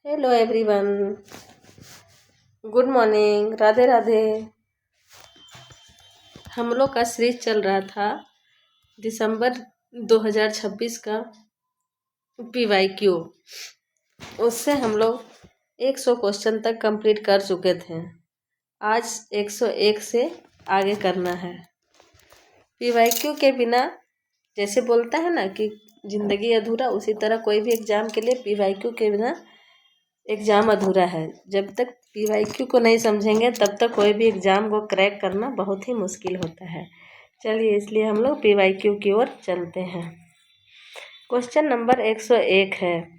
Hello everyone, good morning, Radhe Radhe. हम लोग का सीरीज चल रहा था दिसंबर 2026 का PYQ। उससे हम लोग 100 क्वेश्चन तक कंप्लीट कर चुके थे। आज 101 से आगे करना है। PYQ के बिना, जैसे बोलता है ना कि जिंदगी अधूरा, उसी तरह कोई भी एग्जाम के लिए PYQ के बिना एग्ज़ाम अधूरा है। जब तक PYQ को नहीं समझेंगे तब तक कोई भी एग्ज़ाम को क्रैक करना बहुत ही मुश्किल होता है। चलिए, इसलिए हम लोग PYQ की ओर चलते हैं। क्वेश्चन नंबर 101 है,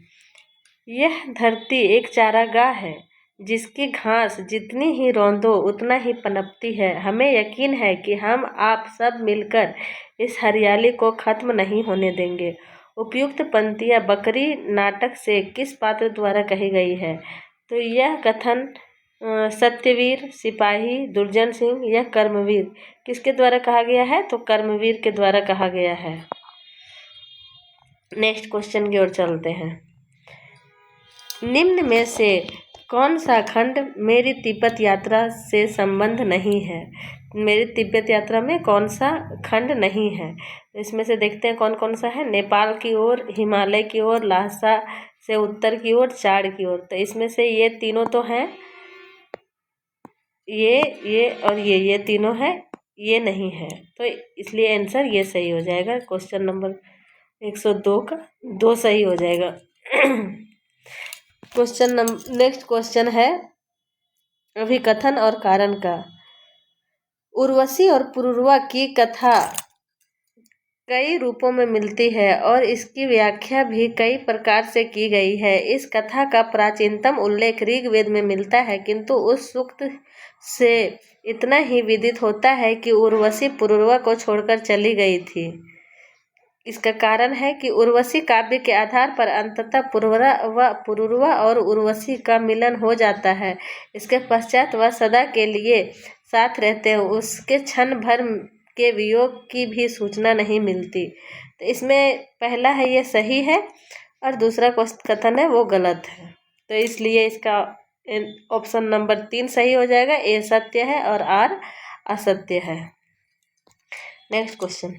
यह धरती एक चारागाह है जिसकी घास जितनी ही रौंदो उतना ही पनपती है। हमें यकीन है कि हम आप सब मिलकर इस हरियाली को खत्म नहीं होने देंगे। उपयुक्त पंक्तियाँ बकरी नाटक से किस पात्र द्वारा कही गई है? तो यह कथन सत्यवीर, सिपाही, दुर्जन सिंह या कर्मवीर किसके द्वारा कहा गया है? तो कर्मवीर के द्वारा कहा गया है। नेक्स्ट क्वेश्चन की ओर चलते हैं। निम्न में से कौन सा खंड मेरी तिब्बत यात्रा से संबंध नहीं है? मेरी तिब्बत यात्रा में कौन सा खंड नहीं है? इसमें से देखते हैं कौन कौन सा है। नेपाल की ओर, हिमालय की ओर, ल्हासा से उत्तर की ओर, चाड़ की ओर। तो इसमें से ये तीनों तो हैं, ये और ये तीनों हैं, ये नहीं है। तो इसलिए आंसर ये सही हो जाएगा। क्वेश्चन नंबर 102 का 2 सही हो जाएगा। नेक्स्ट क्वेश्चन है अभिकथन और कारण का। उर्वशी और पुरुरवा की कथा कई रूपों में मिलती है और इसकी व्याख्या भी कई प्रकार से की गई है। इस कथा का प्राचीनतम उल्लेख ऋग्वेद में मिलता है, किंतु उस सूक्त से इतना ही विदित होता है कि उर्वशी पुरुरवा को छोड़कर चली गई थी। इसका कारण है कि उर्वशी काव्य के आधार पर अंततः पुरुरवा और उर्वशी का मिलन हो जाता है। इसके पश्चात वह सदा के लिए साथ रहते हैं। उसके क्षण भर के वियोग की भी सूचना नहीं मिलती। तो इसमें पहला है ये सही है और दूसरा कथन है वो गलत है। तो इसलिए इसका ऑप्शन नंबर 3 सही हो जाएगा। ए सत्य है और आर असत्य है। नेक्स्ट क्वेश्चन,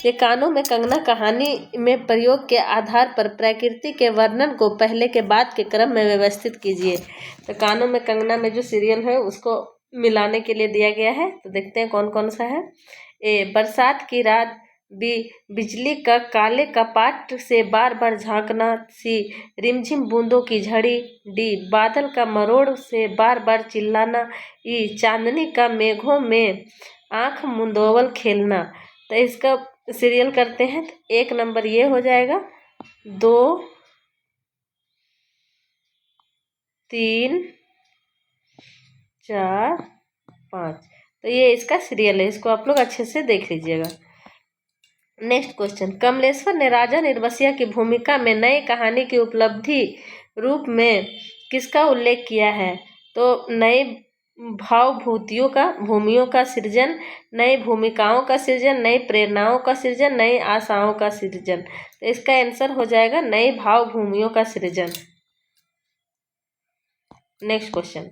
ये कानों में कंगना कहानी में प्रयोग के आधार पर प्रकृति के वर्णन को पहले के बाद के क्रम में व्यवस्थित कीजिए। तो कानों में कंगना में जो सीरियल है उसको मिलाने के लिए दिया गया है। तो देखते हैं कौन कौन सा है। ए बरसात की रात, बी बिजली का काले कपाट से बार बार झांकना, सी रिमझिम बूंदों की झड़ी, डी बादल का मरोड़ से बार बार चिल्लाना, ई चांदनी का मेघों में आंख मुंदोवल खेलना। तो इसका सीरियल करते हैं। तो 1 नंबर ये हो जाएगा, 2, 3, 4, 5। तो ये इसका सीरियल है, इसको आप लोग अच्छे से देख लीजिएगा। नेक्स्ट क्वेश्चन, कमलेश्वर ने राजा निर्बसिया की भूमिका में नई कहानी की उपलब्धि रूप में किसका उल्लेख किया है? तो नई भावभूतियों का, भूमियों का सृजन, नई भूमिकाओं का सृजन, नई प्रेरणाओं का सृजन, नई आशाओं का सृजन। तो इसका आंसर हो जाएगा नई भावभूमियों का सृजन। नेक्स्ट क्वेश्चन,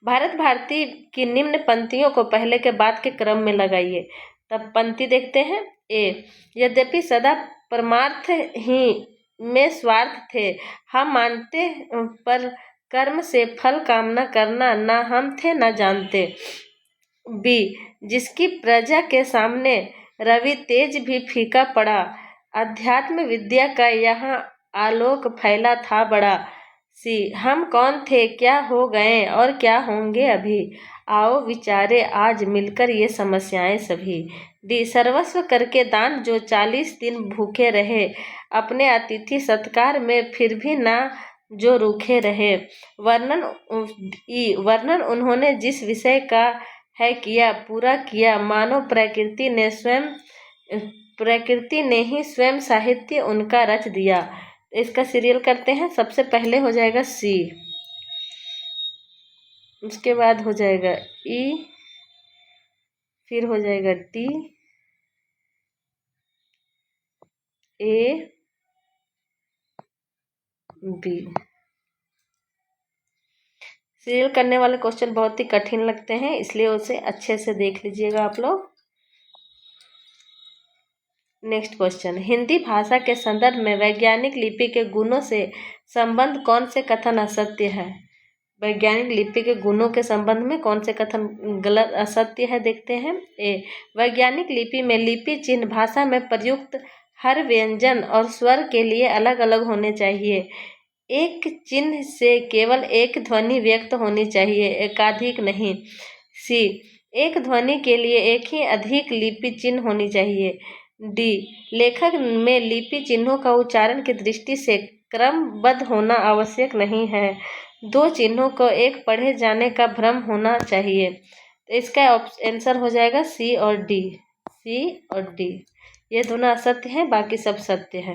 भारत भारती की निम्न पंक्तियों को पहले के बाद के क्रम में लगाइए। तब पंक्ति देखते हैं। ए यद्यपि सदा परमार्थ ही में स्वार्थ थे, हम मानते पर कर्म से फल कामना करना ना हम थे न जानते। बी जिसकी प्रजा के सामने रवि तेज भी फीका पड़ा, अध्यात्म विद्या का यहाँ आलोक फैला था बड़ा। सी हम कौन थे, क्या हो गए और क्या होंगे अभी, आओ विचारे आज मिलकर ये समस्याएं सभी। डी सर्वस्व करके दान जो 40 दिन भूखे रहे, अपने अतिथि सत्कार में फिर भी ना जो रूखे रहे। वर्णन उन्होंने जिस विषय का है किया पूरा किया, मानो प्रकृति ने ही स्वयं साहित्य उनका रच दिया। इसका सीरियल करते हैं। सबसे पहले हो जाएगा सी, उसके बाद हो जाएगा ई, फिर हो जाएगा डी, ए, बी। सीरियल करने वाले क्वेश्चन बहुत ही कठिन लगते हैं, इसलिए उसे अच्छे से देख लीजिएगा आप लोग। नेक्स्ट क्वेश्चन, हिंदी भाषा के संदर्भ में वैज्ञानिक लिपि के गुणों से संबंध कौन से कथन असत्य है? वैज्ञानिक लिपि के गुणों के संबंध में कौन से कथन गलत असत्य है, देखते हैं। ए, वैज्ञानिक लिपि में लिपि चिन्ह भाषा में प्रयुक्त हर व्यंजन और स्वर के लिए अलग अलग होने चाहिए। एक चिन्ह से केवल एक ध्वनि व्यक्त होनी चाहिए, एकाधिक नहीं। सी, एक ध्वनि के लिए एक ही अधिक लिपि चिन्ह होनी चाहिए। डी, लेखक में लिपि चिन्हों का उच्चारण की दृष्टि से क्रमबद्ध होना आवश्यक नहीं है। दो चिन्हों को एक पढ़े जाने का भ्रम होना चाहिए। तो इसका आंसर हो जाएगा सी और डी। सी और डी ये दोनों असत्य हैं, बाकी सब सत्य है।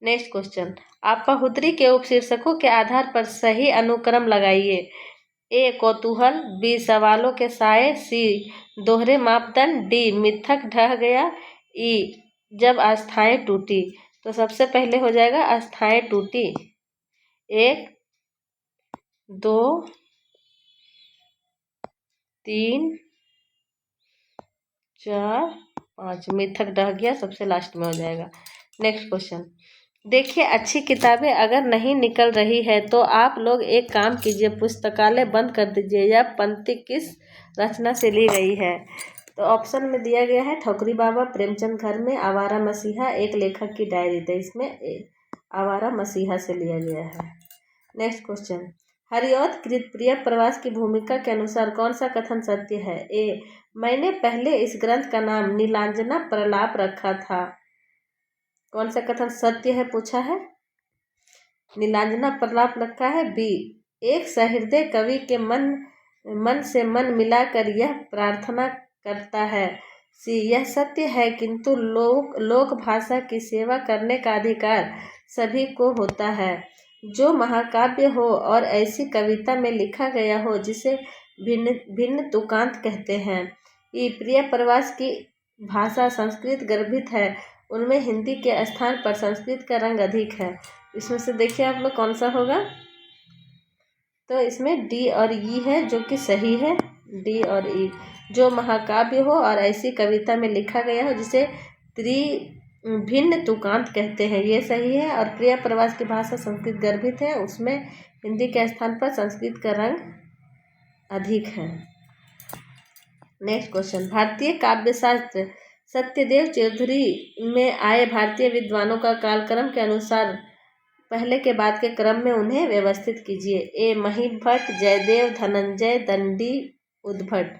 नेक्स्ट क्वेश्चन, आपहुदरी के उपशीर्षकों के आधार पर सही अनुक्रम लगाइए। ए, कौतूहल। बी, सवालों के साए। सी, दोहरे मापदंड। डी, मिथक ढह गया। ई, जब आस्थाएं टूटी। तो सबसे पहले हो जाएगा आस्थाएं टूटी। 1 2 3 4 5, मिथक ढह गया सबसे लास्ट में हो जाएगा। नेक्स्ट क्वेश्चन, देखिए अच्छी किताबें अगर नहीं निकल रही है तो आप लोग एक काम कीजिए, पुस्तकालय बंद कर दीजिए। यह पंक्ति किस रचना से ली गई है? तो ऑप्शन में दिया गया है ठकुरी बाबा, प्रेमचंद घर में, आवारा मसीहा, एक लेखक की डायरी। तो इसमें आवारा मसीहा से लिया गया है। नेक्स्ट क्वेश्चन, हरिऔध कृत प्रिय प्रवास की भूमिका के अनुसार कौन सा कथन सत्य है? ए, मैंने पहले इस ग्रंथ का नाम नीलांजना प्रलाप रखा था। कौन सा कथन सत्य है पूछा है? नीलांजना प्रलाप रखा है। बी, एक सहृदय कवि के मन से मन मिलाकर यह प्रार्थना करता है। सी, यह सत्य है किंतु लोक भाषा की सेवा करने का अधिकार सभी को होता है। जो महाकाव्य हो और ऐसी कविता में लिखा गया हो जिसे भिन्न भिन्न तुकांत कहते हैं। ई, प्रिय प्रवास की भाषा संस्कृत गर्भित है, उनमें हिंदी के स्थान पर संस्कृत का रंग अधिक है। इसमें से देखिए आप लोग कौन सा होगा? तो इसमें डी और ई है जो कि सही है। डी और ई, जो महाकाव्य हो और ऐसी कविता में लिखा गया हो जिसे भिन्न तुकांत कहते हैं, ये सही है। और प्रिय प्रवास की भाषा संस्कृत गर्भित है, उसमें हिंदी के स्थान पर संस्कृत का रंग अधिक है। नेक्स्ट क्वेश्चन, भारतीय काव्यशास्त्र सत्यदेव चौधरी में आए भारतीय विद्वानों का कालक्रम के अनुसार पहले के बाद के क्रम में उन्हें व्यवस्थित कीजिए। ए, महीभट्ट, जयदेव, धनंजय, दंडी, उद्भट।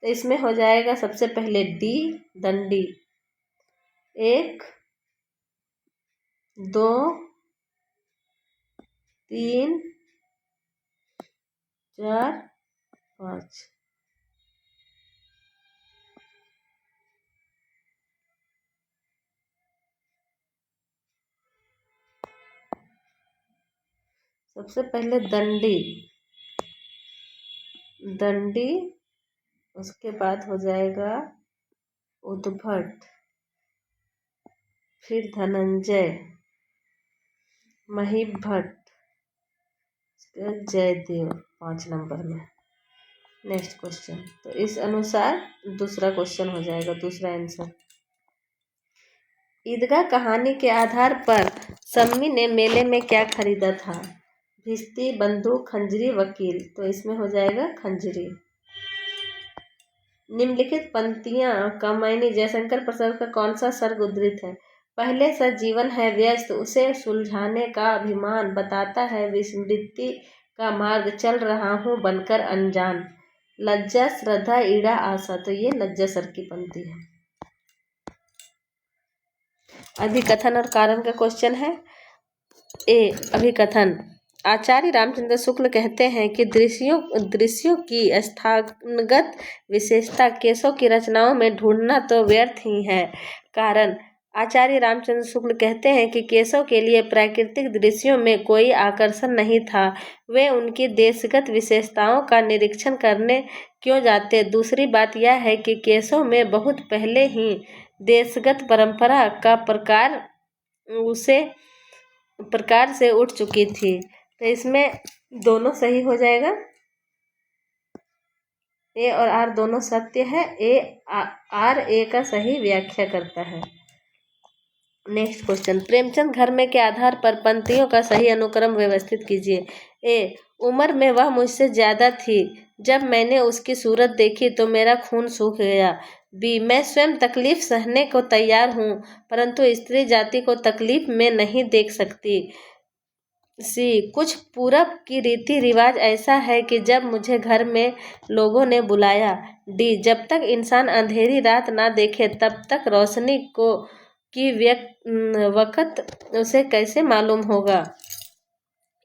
तो इसमें हो जाएगा सबसे पहले डी, दंडी। 1 2 3 4 5। सबसे पहले दंडी, उसके बाद हो जाएगा उद्भट, फिर धनंजय, महीभट्ट, जयदेव 5 नंबर में। नेक्स्ट क्वेश्चन, तो इस अनुसार दूसरा क्वेश्चन हो जाएगा, दूसरा आंसर। ईदगाह कहानी के आधार पर सम्मी ने मेले में क्या खरीदा था? भिश्ती, बंदूक, खंजरी, वकील। तो इसमें हो जाएगा खंजरी। निम्नलिखित पंक्तियां कामिनी जयशंकर प्रसाद का कौन सा सर्ग उद्धृत है? पहले सा जीवन है व्यस्त, उसे सुलझाने का अभिमान बताता है विस्मृति का मार्ग, चल रहा हूँ बनकर अनजान, लज्जा, श्रद्धा, ईड़ा, आशा। तो ये लज्जा सर की पंक्ति है। अभिकथन और कारण का क्वेश्चन है। ए, अभिकथन, आचार्य रामचंद्र शुक्ल कहते हैं कि दृश्यों की स्थानगत विशेषता केशव की रचनाओं में ढूंढना तो व्यर्थ ही है। कारण, आचार्य रामचंद्र शुक्ल कहते हैं कि केशव के लिए प्राकृतिक दृश्यों में कोई आकर्षण नहीं था, वे उनकी देशगत विशेषताओं का निरीक्षण करने क्यों जाते। दूसरी बात यह है कि केशव में बहुत पहले ही देशगत परंपरा का प्रकार से उठ चुकी थी। तो इसमें दोनों सही हो जाएगा। ए और आर दोनों सत्य है। आर ए का सही व्याख्या करता है। नेक्स्ट क्वेश्चन, प्रेमचंद घर में के आधार पर पंक्तियों का सही अनुक्रम व्यवस्थित कीजिए। ए, उम्र में वह मुझसे ज्यादा थी। जब मैंने उसकी सूरत देखी तो मेरा खून सूख गया। बी, मैं स्वयं तकलीफ सहने को तैयार हूँ, परंतु स्त्री जाति को तकलीफ में नहीं देख सकती। सी, कुछ पूरब की रीति रिवाज ऐसा है कि जब मुझे घर में लोगों ने बुलाया। डी, जब तक इंसान अंधेरी रात ना देखे तब तक रोशनी को की वक़्त उसे कैसे मालूम होगा।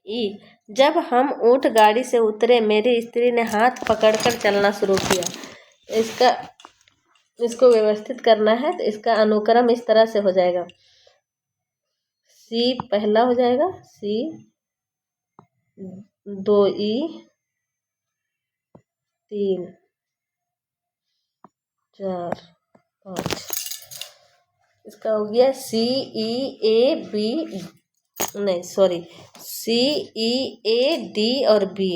ई, जब हम ऊंट गाड़ी से उतरे मेरी स्त्री ने हाथ पकड़कर चलना शुरू किया। इसको व्यवस्थित करना है तो इसका अनुक्रम इस तरह से हो जाएगा। सी पहला हो जाएगा, सी 2 ई 3 4 5। इसका हो गया सी ई ए बी, नहीं sorry, C E A D और बी।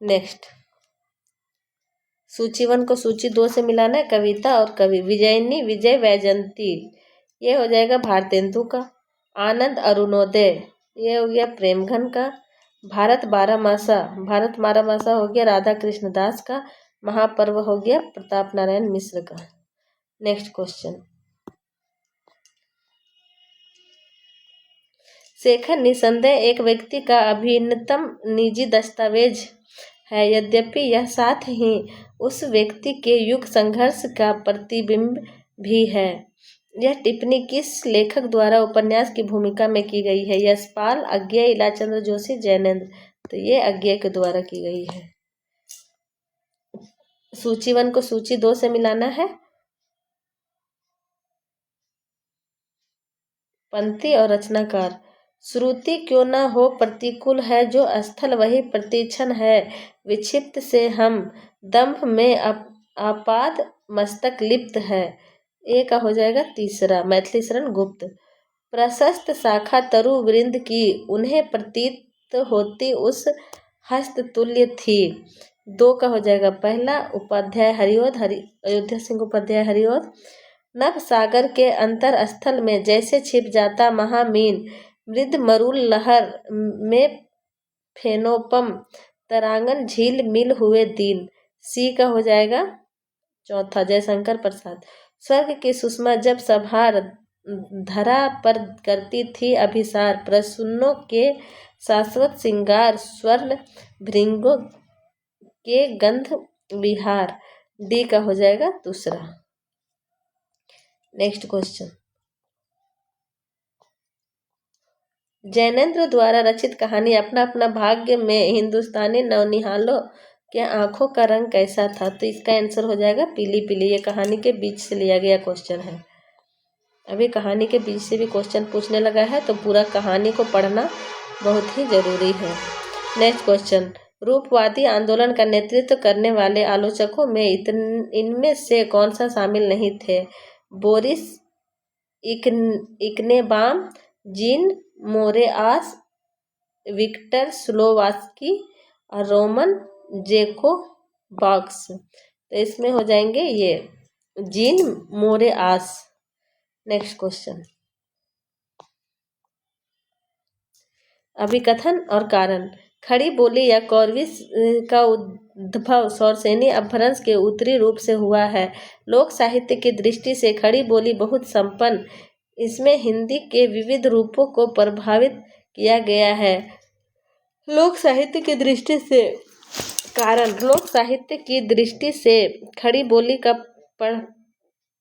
नेक्स्ट, सूची 1 को सूची 2 से मिलाना है। कविता और कवि, विजयनी विजय वैजयंती, ये हो जाएगा भारतेंदु का। आनंद अरुणोदय, ये हो गया प्रेमघन का। भारत बारहमासा हो गया राधा कृष्ण दास का। महापर्व हो गया प्रताप नारायण मिश्र का। नेक्स्ट क्वेश्चन, शेखर निसंदेह एक व्यक्ति का अभिन्नतम निजी दस्तावेज है, यद्यपि यह साथ ही उस व्यक्ति के युग संघर्ष का प्रतिबिंब भी है। यह टिप्पणी किस लेखक द्वारा उपन्यास की भूमिका में की गई है? यशपाल, अज्ञेय, इलाचंद्र जोशी, जैनेन्द्र। तो ये अज्ञेय के द्वारा की गई है। सूची 1 को सूची 2 से मिलाना है। पंक्ति और रचनाकार, श्रुति क्यों न हो प्रतिकूल है जो स्थल वही प्रतिक्षण है। विक्षिप्त से हम दंभ में आपाद मस्तक लिप्त है। ए का हो जाएगा तीसरा, मैथिली शरण गुप्त। प्रशस्त शाखा तरु वृंद की उन्हें प्रतीत होती उस हस्त तुल्य थी। 2 का हो जाएगा पहला, उपाध्याय हरिओद, अयोध्या सिंह उपाध्याय हरिओद। नभ सागर के अंतर स्थल में जैसे छिप जाता महामीन, मृद मरुल लहर में फेनोपम, तरांगन झील मिल हुए दीन। सी का हो जाएगा चौथा, जयशंकर प्रसाद। स्वर्ग की सुषमा जब सभार धरा पर करती थी अभिसार, प्रसूनों के शाश्वत श्रृंगार, स्वर्ण भृंगों के गंध विहार। डी का हो जाएगा दूसरा। नेक्स्ट क्वेश्चन, जैनेन्द्र द्वारा रचित कहानी अपना अपना भाग्य में हिंदुस्तानी नवनिहालों के आंखों का रंग कैसा था? तो इसका आंसर हो जाएगा पीली पीली। ये कहानी के बीच से लिया गया क्वेश्चन है। अभी कहानी के बीच से भी क्वेश्चन पूछने लगा है तो पूरा कहानी को पढ़ना बहुत ही जरूरी है। नेक्स्ट क्वेश्चन, रूपवादी आंदोलन का नेतृत्व करने वाले आलोचकों में इनमें से कौन सा शामिल नहीं थे? बोरिस इकनेबाम, जीन मोरेआस, विक्टर स्लोवास्की और रोमन जेकोबाक्स। तो इसमें हो जाएंगे ये जीन मोरेआस। नेक्स्ट क्वेश्चन, अभिकथन और कारण, खड़ी बोली या कौरविस का उद्भव सौरसेनी अपभ्रंश के उत्तरी रूप से हुआ है। लोक साहित्य की दृष्टि से खड़ी बोली बहुत संपन्न, इसमें हिंदी के विविध रूपों को प्रभावित किया गया है। लोक साहित्य की दृष्टि से कारण, लोक साहित्य की दृष्टि से खड़ी बोली का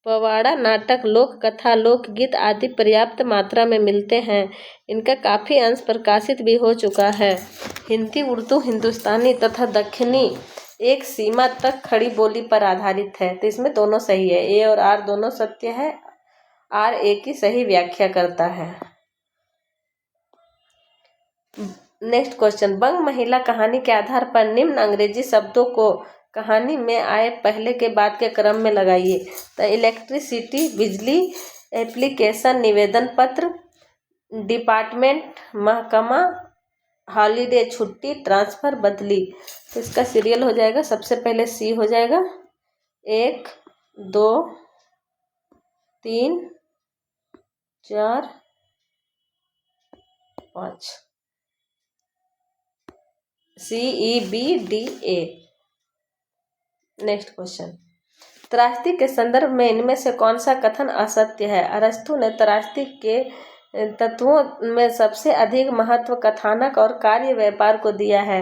पवाड़ा, नाटक, लोक कथा, लोकगीत आदि पर्याप्त मात्रा में मिलते हैं। इनका काफ़ी अंश प्रकाशित भी हो चुका है। हिंदी, उर्दू, हिंदुस्तानी तथा दक्षिणी एक सीमा तक खड़ी बोली पर आधारित है। तो इसमें दोनों सही है, ए और आर दोनों सत्य है। आर ए की सही व्याख्या करता है। नेक्स्ट क्वेश्चन, बंग महिला कहानी के आधार पर निम्न अंग्रेजी शब्दों को कहानी में आए पहले के बाद के क्रम में लगाइए। तो इलेक्ट्रिसिटी बिजली, एप्लीकेशन निवेदन पत्र, डिपार्टमेंट महकमा, हॉलीडे छुट्टी, ट्रांसफर बदली। तो इसका सीरियल हो जाएगा, सबसे पहले सी हो जाएगा, 1 2 3 4 5, CEBDA। नेक्स्ट क्वेश्चन, त्रासदी के संदर्भ में इनमें से कौन सा कथन असत्य है? अरस्तु ने त्रासदी के तत्वों में सबसे अधिक महत्व कथानक और कार्य व्यापार को दिया है।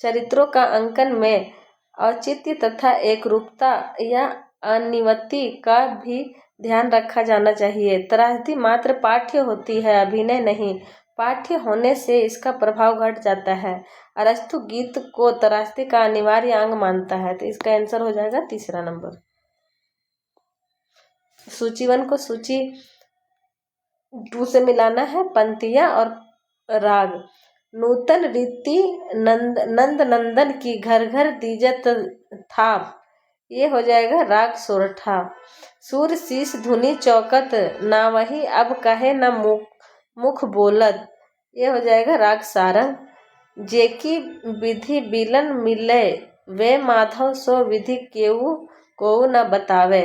चरित्रों का अंकन में औचित्य तथा एकरूपता या अनिवृत्ति का भी ध्यान रखा जाना चाहिए। त्रासदी मात्र पाठ्य होती है, अभिनय नहीं। पाठ्य होने से इसका प्रभाव घट जाता है। अरस्तु गीत को त्रासदी का अनिवार्य अंग मानता है। तो इसका आंसर हो जाएगा तीसरा नंबर। सूची 1 को सूची 2 से मिलाना है। पंक्तियां और राग। नूतन रीति नंद नंदन की घर घर दीजत था, ये हो जाएगा राग सोरठा। सूर शीश धुनि चौकत ना वही, अब कहे न मुख बोलत, ये हो जाएगा राग सारंग। जेकी विधि बिलन मिले, वे माधव सो विधि केऊ को न बतावे,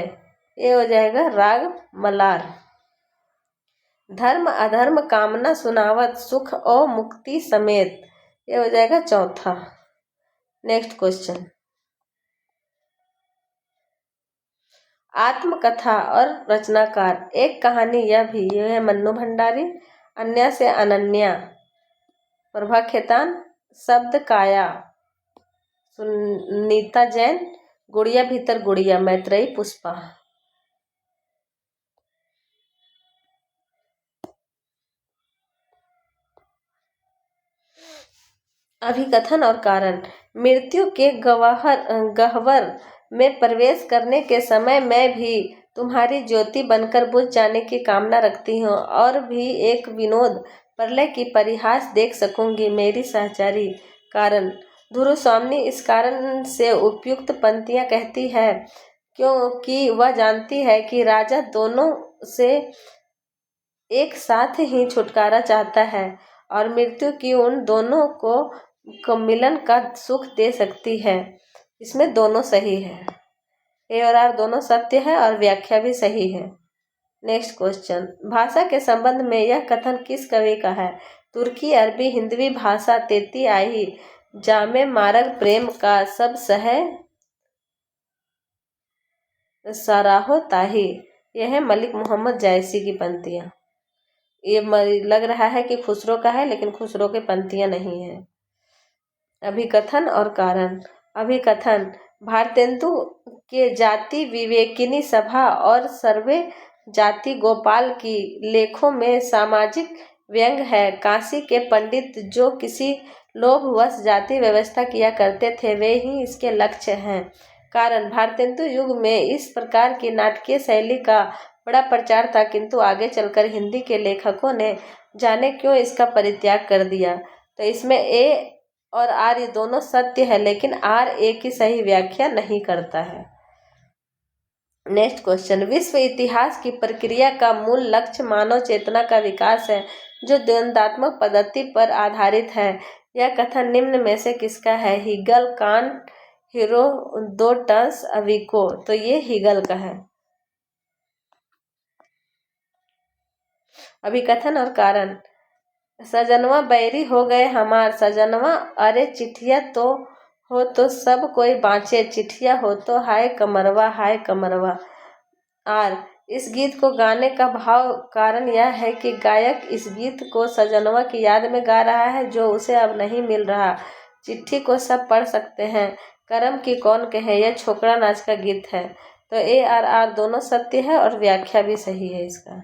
ये हो जाएगा राग मलार। धर्म अधर्म कामना सुनावत, सुख और मुक्ति समेत, ये हो जाएगा चौथा। नेक्स्ट क्वेश्चन, आत्मकथा और रचनाकार। एक कहानी यह भी, यह है मन्नू भंडारी। अन्य से अनन्या, प्रभा खेतान। शब्द काया, सुनीता जैन। गुड़िया भीतर गुड़िया, मैत्रेयी पुष्पा। अभिकथन और कारण। मृत्यु के गह्वर में प्रवेश करने के समय मैं भी तुम्हारी ज्योति बनकर बुझ जाने की कामना रखती हूँ, और भी एक विनोद प्रलय की परिहास देख सकूंगी, मेरी सहचारी। कारण। धुरुस्वामिनी इस कारण से उपयुक्त पंक्तियां कहती है क्योंकि वह जानती है कि राजा दोनों से एक साथ ही छुटकारा चाहता है, और मृत्यु की उन दोनों को मिलन का सुख दे सकती है। इसमें दोनों सही है, ए और आर दोनों सत्य है और व्याख्या भी सही है। नेक्स्ट क्वेश्चन, भाषा के संबंध में यह कथन किस कवि का है? तुर्की अरबी हिंदवी भाषा तेती आई, जामे मार्ग प्रेम का सब सह सराहो ताही। यह है मलिक मोहम्मद जायसी की पंक्तियां। ये लग रहा है कि खुसरो का है, लेकिन खुसरो के पंक्तियां नहीं है। अभिकथन और कारण। अभिकथन, भारतेंदु के जाति विवेकिनी सभा और सर्वे जाति गोपाल की लेखों में सामाजिक व्यंग है। काशी के पंडित जो किसी लोभवश जाति व्यवस्था किया करते थे, वे ही इसके लक्ष्य हैं। कारण, भारतेंदु युग में इस प्रकार की नाटकीय शैली का बड़ा प्रचार था, किंतु आगे चलकर हिंदी के लेखकों ने जाने क्यों इसका परित्याग कर दिया। तो इसमें ए और आर ये दोनों सत्य है, लेकिन आर ए की सही व्याख्या नहीं करता है। नेक्स्ट क्वेश्चन, विश्व इतिहास की प्रक्रिया का मूल लक्ष्य मानव चेतना का विकास है, जो द्वंद्वात्मक पद्धति पर आधारित है। यह कथन निम्न में से किसका है? हीगल, कांट, हेरोडोटस, अविको। तो ये हीगल का है। अभिकथन और कारण। सजनवा बैरी हो गए हमार सजनवा, अरे चिट्ठिया तो हो तो सब कोई बाँचे, चिट्ठिया हो तो हाय कमरवा, हाय कमरवा। आर, इस गीत को गाने का भाव कारण यह है कि गायक इस गीत को सजनवा की याद में गा रहा है, जो उसे अब नहीं मिल रहा। चिट्ठी को सब पढ़ सकते हैं, करम की कौन कहे, यह छोकरा नाच का गीत है। तो ए और आर दोनों सत्य है और व्याख्या भी सही है इसका।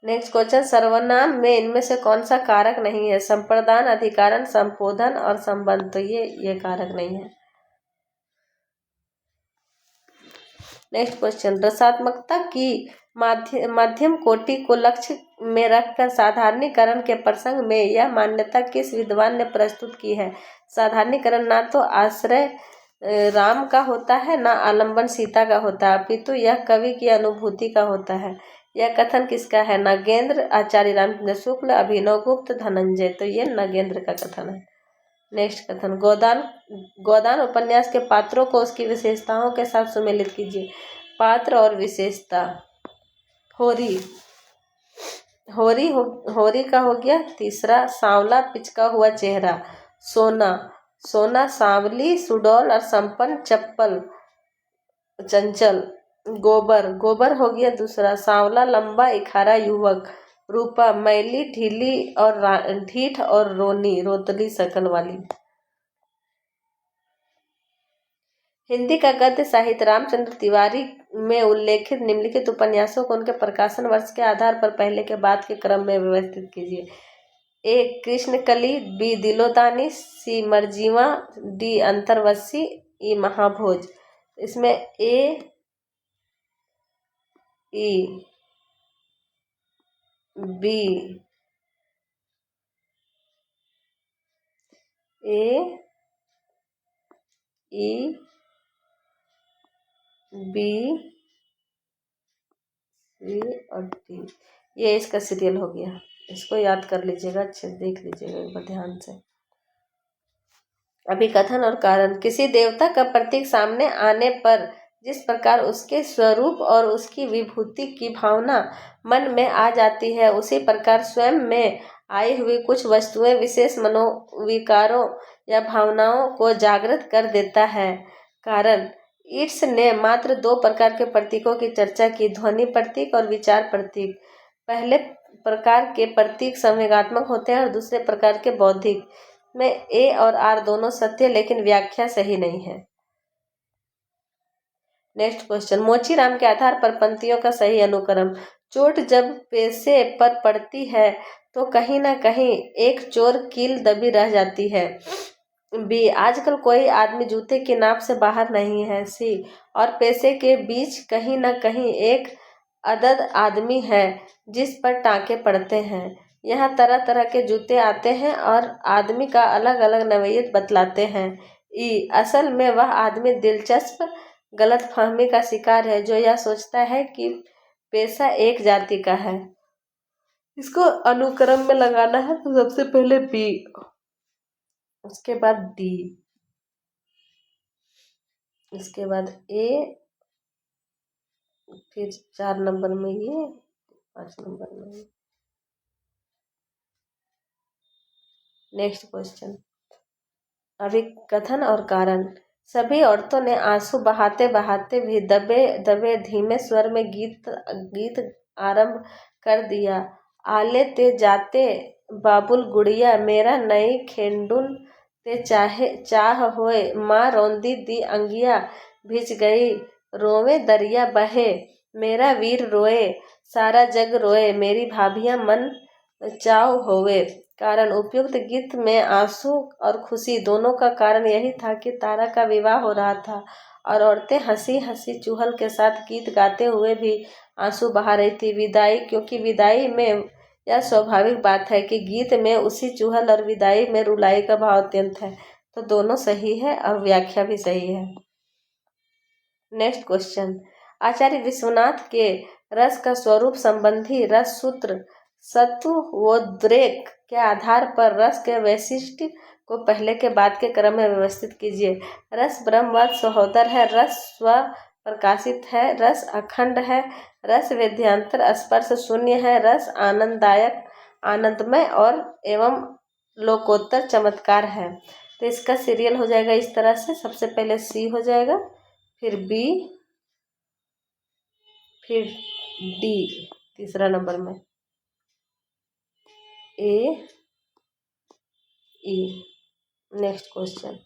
नेक्स्ट क्वेश्चन, सर्वनाम में इनमें से कौन सा कारक नहीं है? संप्रदान, अधिकारण, संबोधन और संबंध। तो ये कारक नहीं है। नेक्स्ट क्वेश्चन, रसात्मकता की मध्यम कोटि को लक्ष्य में रखकर साधारणीकरण के प्रसंग में यह मान्यता किस विद्वान ने प्रस्तुत की है? साधारणीकरण ना तो आश्रय राम का होता है, ना आलंबन सीता का होता है, अपितु यह कवि की अनुभूति का होता है। यह कथन किसका है? नागेंद्र, आचार्य रामचंद्र शुक्ल, अभिनव गुप्त, धनंजय। तो ये नागेंद्र का कथन है। नेक्स्ट कथन, गोदान गोदान उपन्यास के पात्रों को उसकी विशेषताओं के साथ सुमेलित कीजिए। पात्र और विशेषता। होरी होरी का हो गया। तीसरा, सांवला पिचका हुआ चेहरा। सोना सांवली, सुडौल और संपन्न, चप्पल, चंचल। गोबर हो गया दूसरा, सांवला, लंबा, इखारा युवक। रूपा मैली, ढीली और ढीठ और रोतली शकल वाली। हिंदी का गद्य साहित्य। रामचंद्र तिवारी में उल्लेखित निम्नलिखित उपन्यासों को उनके प्रकाशन वर्ष के आधार पर पहले के बाद के क्रम में व्यवस्थित कीजिए। ए. कृष्णकली, बी. दिलोदानी, सी. मरजीवा, डी. अंतर्वशी, ई. महाभोज। इसमें ए, ई, बी, ए, ई, बी, सी और डी, ये इसका सीरियल हो गया। इसको याद कर लीजिएगा, अच्छे से देख लीजिएगा एक बार ध्यान से। अभिकथन और कारण। किसी देवता का प्रतीक सामने आने पर जिस प्रकार उसके स्वरूप और उसकी विभूति की भावना मन में आ जाती है, उसी प्रकार स्वयं में आई हुई कुछ वस्तुएं विशेष मनोविकारों या भावनाओं को जागृत कर देता है। कारण। ईट्स ने मात्र 2 प्रकार के प्रतीकों की चर्चा की, ध्वनि प्रतीक और विचार प्रतीक। पहले प्रकार के प्रतीक संवेगात्मक होते हैं और दूसरे प्रकार के बौद्धिक। में ए और आर दोनों सत्य, लेकिन व्याख्या सही नहीं है। नेक्स्ट क्वेश्चन, मोचीराम के आधार पर पंक्तियों का सही अनुक्रम। चोट जब पेशे पर पड़ती है तो कहीं ना कहीं एक चोर कील दबी रह जाती है। बी, आजकल कोई आदमी जूते की नाप से बाहर नहीं है। सी, और पैसे के बीच कहीं ना कहीं एक अदद आदमी है जिस पर टाँके पड़ते हैं। यहाँ तरह तरह के जूते आते हैं और आदमी का अलग अलग नवैयत बतलाते हैं। ई, असल में वह आदमी दिलचस्प गलतफहमी का शिकार है जो यह सोचता है कि पैसा एक जाति का है। इसको अनुक्रम में लगाना है तो सबसे पहले बी, उसके बाद डी, इसके बाद ए, फिर 4 नंबर में ये, 5 नंबर में ये। नेक्स्ट क्वेश्चन, अभिकथन और कारण। सभी औरतों ने आंसू बहाते बहाते भी दबे दबे धीमे स्वर में गीत आरंभ कर दिया। आले ते जाते बाबुल गुड़िया, मेरा नई खेंडुन ते चाह होए, माँ रौंदी दी अंगिया भिज गई, रोवे दरिया बहे, मेरा वीर रोए, सारा जग रोए, मेरी भाभियाँ मन चाव होवे। कारण। उपयुक्त गीत में आंसू और खुशी दोनों का कारण यही था कि तारा का विवाह हो रहा था और औरतें हंसी हंसी चुहल के साथ गीत गाते हुए भी आंसू बहा रही थी। विदाई, क्योंकि विदाई में यह स्वाभाविक बात है कि गीत में उसी चुहल और विदाई में रुलाई का भाव अत्यंत है। तो दोनों सही है और व्याख्या भी सही है। नेक्स्ट क्वेश्चन, आचार्य विश्वनाथ के रस का स्वरूप संबंधी रस सूत्र सत्वोद्रेक के आधार पर रस के वैशिष्ट्य को पहले के बाद के क्रम में व्यवस्थित कीजिए। रस ब्रह्मवाद सहोदर है, रस स्व प्रकाशित है, रस अखंड है, रस वेद्यांतर स्पर्श शून्य है, रस आनंददायक आनंदमय और एवं लोकोत्तर चमत्कार है। तो इसका सीरियल हो जाएगा इस तरह से, सबसे पहले सी हो जाएगा, फिर बी, फिर डी तीसरा नंबर में, ए, ई। नेक्स्ट क्वेश्चन,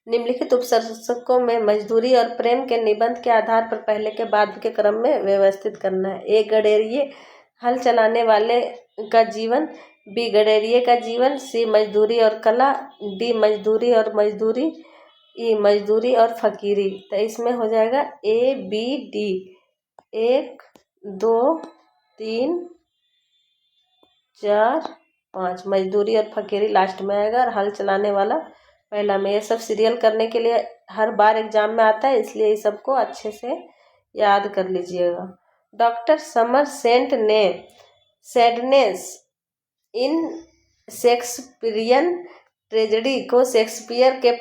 निम्नलिखित उपशीर्षकों में मजदूरी और प्रेम के निबंध के आधार पर पहले के बाद के क्रम में व्यवस्थित करना है। ए, गडेरिये हल चलाने वाले का जीवन, बी, गडेरिये का जीवन, सी, मजदूरी और कला, डी, मजदूरी और मजदूरी, ई, मजदूरी और फकीरी। तो इसमें हो जाएगा ए, बी, डी। 1, 2, 3, 4, 5 मजदूरी और फकीरी लास्ट में आएगा और हल चलाने वाला पहला में। ये सब सीरियल करने के लिए हर बार एग्जाम में आता है, इसलिए इस सबको अच्छे से याद कर लीजिएगा। डॉक्टर समर सेंट ने सैडनेस इन शेक्सपियरियन ट्रेजेडी को शेक्सपियर के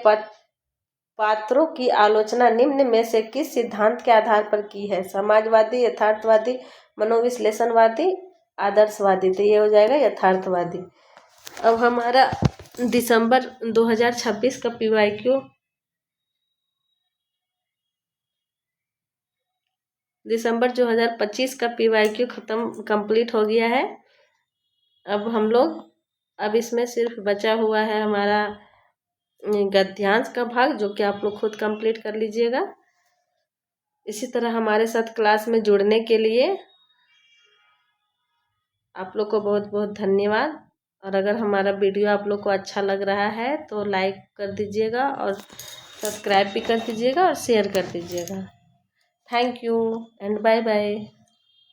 पात्रों की आलोचना निम्न में से किस सिद्धांत के आधार पर की है? समाजवादी, यथार्थवादी, मनोविश्लेषणवादी, आदर्शवादी। तो ये हो जाएगा यथार्थवादी। अब हमारा दिसंबर 2026 का PYQ, दिसंबर 2025 का PYQ कंप्लीट हो गया है। अब इसमें सिर्फ बचा हुआ है हमारा गद्यांश का भाग, जो कि आप लोग खुद कंप्लीट कर लीजिएगा। इसी तरह हमारे साथ क्लास में जुड़ने के लिए आप लोग को बहुत बहुत धन्यवाद। और अगर हमारा वीडियो आप लोग को अच्छा लग रहा है तो लाइक कर दीजिएगा और सब्सक्राइब भी कर दीजिएगा और शेयर कर दीजिएगा। Thank you and bye bye.